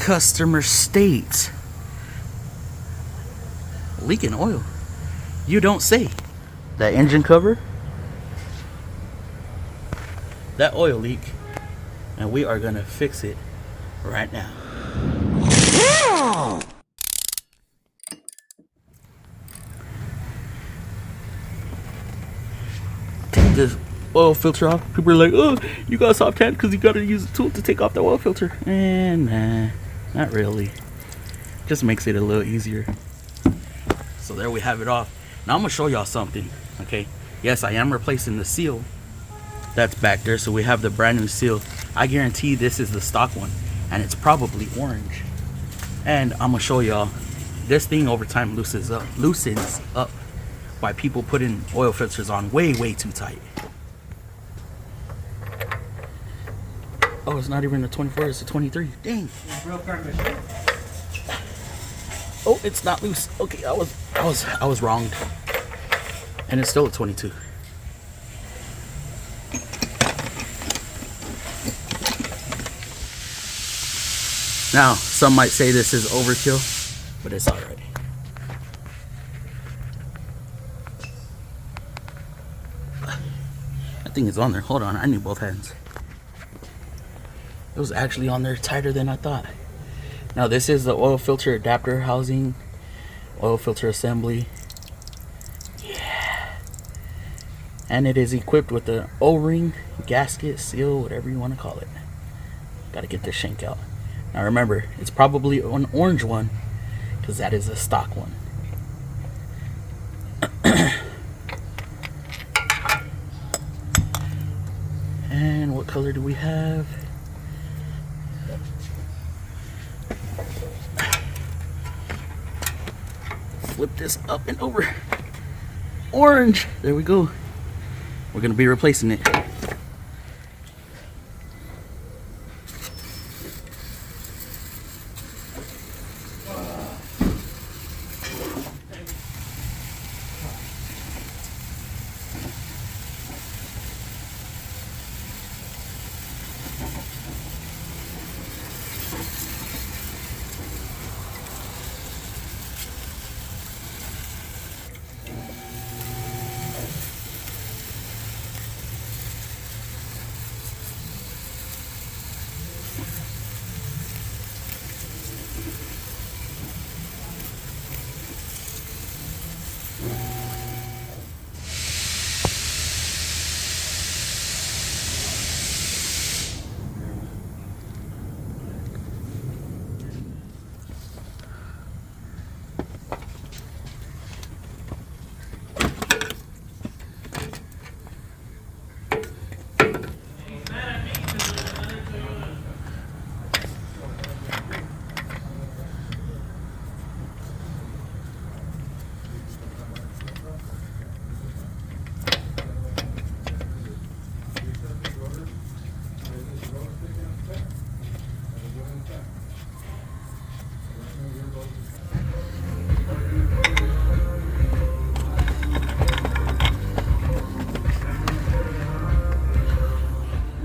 customer states leaking oil. You don't say. That engine cover, that oil leak, and we are gonna fix it right now. Take this oil filter off. People are like, oh, you got a soft hand because you gotta use a tool to take off the oil filter. And nah, not really. Just makes it a little easier. So there we have it off. Now I'm gonna show y'all something. Okay, yes, I am replacing the seal that's back there, so we have the brand new seal. I guarantee this is the stock one, and it's probably orange. And I'm gonna show y'all, this thing over time loosens up by people putting oil filters on way too tight. Oh, it's not even a 24, it's a 23. Dang. Oh, it's not loose. Okay, I was wronged. And it's still a 22. Now, some might say this is overkill, but it's alright. I think it's on there. Hold on, I need both hands. It was actually on there tighter than I thought. Now, this is the oil filter adapter housing, oil filter assembly. And it is equipped with the O-ring, gasket, seal, whatever you want to call it. Gotta get this shank out. Now remember, it's probably an orange one, because that is a stock one. And what color do we have? Flip this up and over. Orange! There we go. We're gonna be replacing it.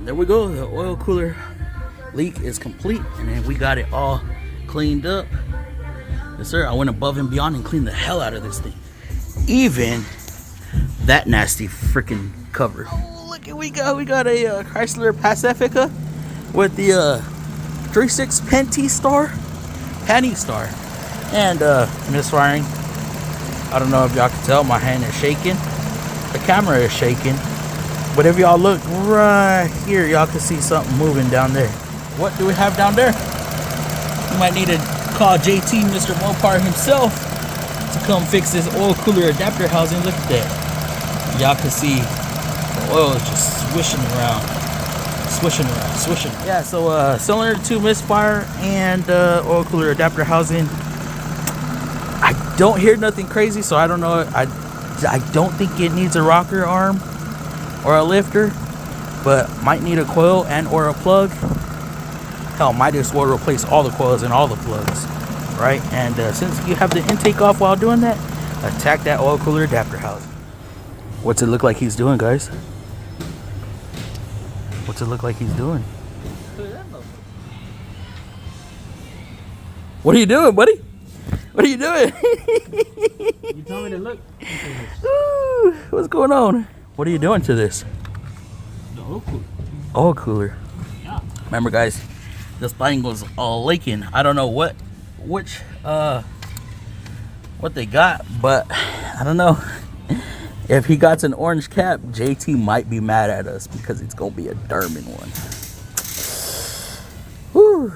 There we go, the oil cooler leak is complete, and then we got it all cleaned up. Yes sir, I went above and beyond and cleaned the hell out of this thing. Even that nasty freaking cover. Oh, look at we got a Chrysler Pacifica with the 3.6 Penny Star and misfiring. I don't know if y'all can tell, my hand is shaking, the camera is shaking. But if y'all look right here, y'all can see something moving down there. What do we have down there? We might need to call JT, Mr. MOPAR himself, to come fix this oil cooler adapter housing. Look at that. Y'all can see the oil is just swishing around. Swishing. Yeah, so cylinder 2 misfire and oil cooler adapter housing. I don't hear nothing crazy, so I don't know. I don't think it needs a rocker arm or a lifter, but might need a coil and or a plug. Hell, might as well replace all the coils and all the plugs, right? And since you have the intake off while doing that, attack that oil cooler adapter housing. What's it look like he's doing, guys? What's it look like he's doing? What are you doing, buddy? What are you doing? You told me to look. Ooh, what's going on? What are you doing to this? The oil cooler. Oil cooler. Yeah. Remember, guys, this thing was all leaking. I don't know what they got, but I don't know. If he got an orange cap, JT might be mad at us because it's gonna be a Derman one. Whew.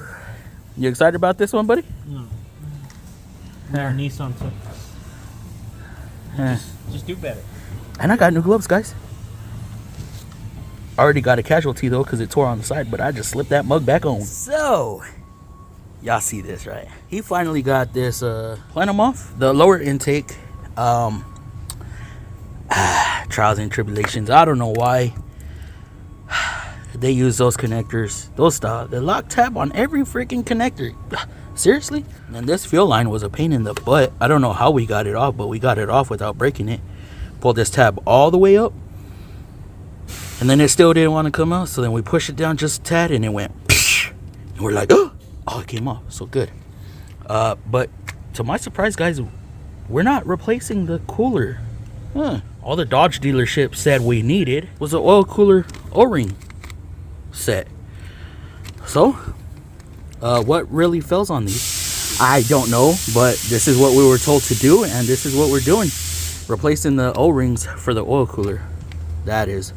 You excited about this one, buddy? No. Our NISSAN too. Just do better. And I got new gloves, guys. I already got a casualty though because it tore on the side, but I just slipped that mug back on. So, y'all see this, right? He finally got this plenum off, the lower intake. Trials and tribulations. I don't know why they use those connectors, those stuff. The lock tab on every freaking connector. Seriously? And this fuel line was a pain in the butt. I don't know how we got it off, but we got it off without breaking it. Pulled this tab all the way up, and then it still didn't want to come out. So then we pushed it down just a tad, and it went. And we're like, oh, it came off. So good. But to my surprise, guys, we're not replacing the cooler. All the Dodge dealership said we needed was an oil cooler O-ring set. So, what really fails on these? I don't know, but this is what we were told to do, and this is what we're doing. Replacing the O-rings for the oil cooler. That is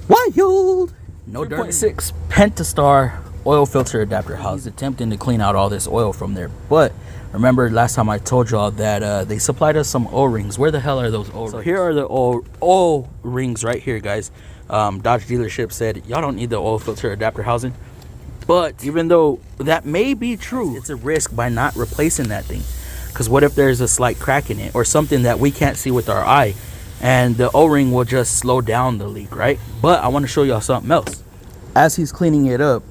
wild. No 3.6 Pentastar oil filter adapter house. Attempting to clean out all this oil from there, but remember last time I told y'all that they supplied us some O-rings. Where the hell are those O-rings? So here are the O-rings right here, guys. Dodge dealership said y'all don't need the oil filter adapter housing. But even though that may be true, it's a risk by not replacing that thing. Because what if there's a slight crack in it or something that we can't see with our eye, and the O-ring will just slow down the leak, right? But I want to show y'all something else. As he's cleaning it up,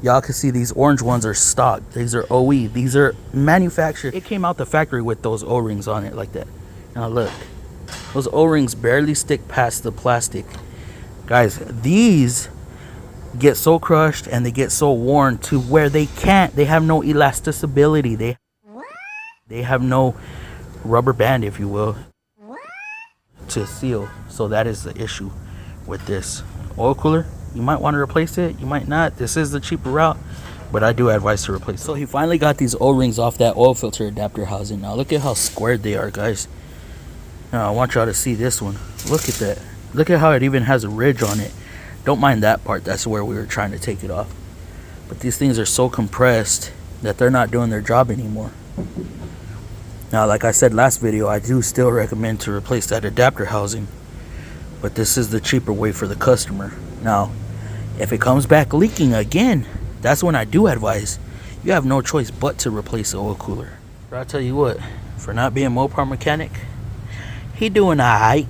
y'all can see these orange ones are stock. These are OE. These are manufactured. It came out the factory with those O-rings on it like that. Now look, those O-rings barely stick past the plastic. Guys, these get so crushed and they get so worn to where they have no elasticity. They have no rubber band, if you will, to seal. So that is the issue with this oil cooler. You might want to replace it, you might not. This is the cheaper route, but I do advise to replace it. So he finally got these O-rings off that oil filter adapter housing. Now look at how squared they are, guys. Now I want y'all to see this one. Look at that. Look at how it even has a ridge on it. Don't mind that part. That's where we were trying to take it off. But these things are so compressed that they're not doing their job anymore. Now, like I said last video, I do still recommend to replace that adapter housing, but this is the cheaper way for the customer. Now, if it comes back leaking again, that's when I do advise you have no choice but to replace the oil cooler. But I'll tell you what, for not being a MOPAR mechanic, he doing alright.